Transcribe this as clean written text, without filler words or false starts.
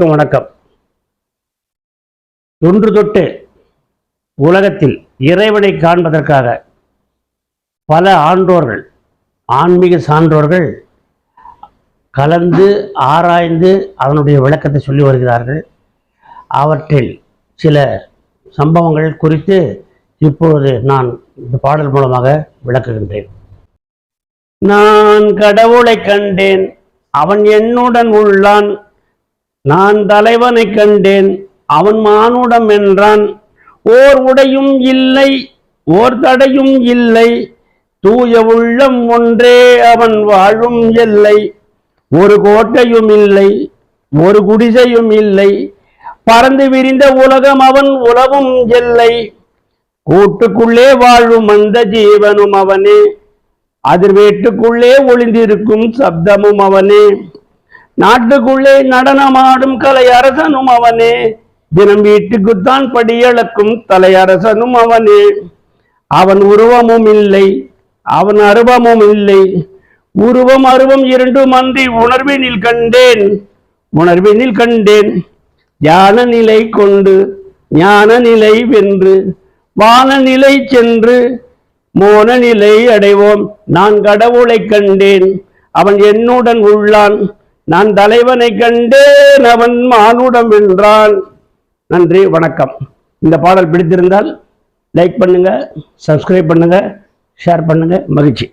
அனைவருக்கும் வணக்கம். தொன்று தொட்டு உலகத்தில் இறைவனை காண்பதற்காக பல ஆன்றோர்கள், ஆன்மீக சான்றோர்கள் கலந்து ஆராய்ந்து அதனுடைய விளக்கத்தை சொல்லி வருகிறார்கள். அவற்றில் சில சம்பவங்கள் குறித்து இப்பொழுது நான் இந்த பாடல் மூலமாக விளக்குகின்றேன். நான் கடவுளை கண்டேன், அவன் என்னுடன் உள்ளான். நான் தலைவனை கண்டேன், அவன் மானுடம் என்றான். ஓர் உடையும் இல்லை, ஓர் தடையும் இல்லை, தூய உள்ளம் ஒன்றே அவன் வாழும் எல்லை. ஒரு கோட்டையும் இல்லை, ஒரு குடிசையும் இல்லை, பறந்து விரிந்த உலகம் அவன் உலவும் எல்லை. கூட்டுக்குள்ளே வாழும் அந்த ஜீவனும் அவனே, அதிர்வேட்டுக்குள்ளே ஒளிந்திருக்கும் சப்தமும் அவனே. நாட்டுக்குள்ளே நடனமாடும் கலையரசனும் அவனே, தினம் வீட்டுக்குத்தான் படியளக்கும் தலையரசனும் அவனே. அவன் உருவமும் இல்லை, அவன் அருவமும் இல்லை, உருவம் அருவம் இரண்டும் அன்றி உணர்வினில் கண்டேன், உணர்வினில் கண்டேன். ஞான நிலை கொண்டு ஞான நிலை வென்று வானநிலை சென்று மோன நிலை அடைவோம். நான் கடவுளை கண்டேன், அவன் என்னுடன் உள்ளான். நான் தலைவனை கண்டேன், அவன் மானுடம் என்றான். நன்றி, வணக்கம். இந்த பாடல் பிடித்திருந்தால் லைக் பண்ணுங்க, சப்ஸ்கிரைப் பண்ணுங்க, ஷேர் பண்ணுங்க. மகிழ்ச்சி.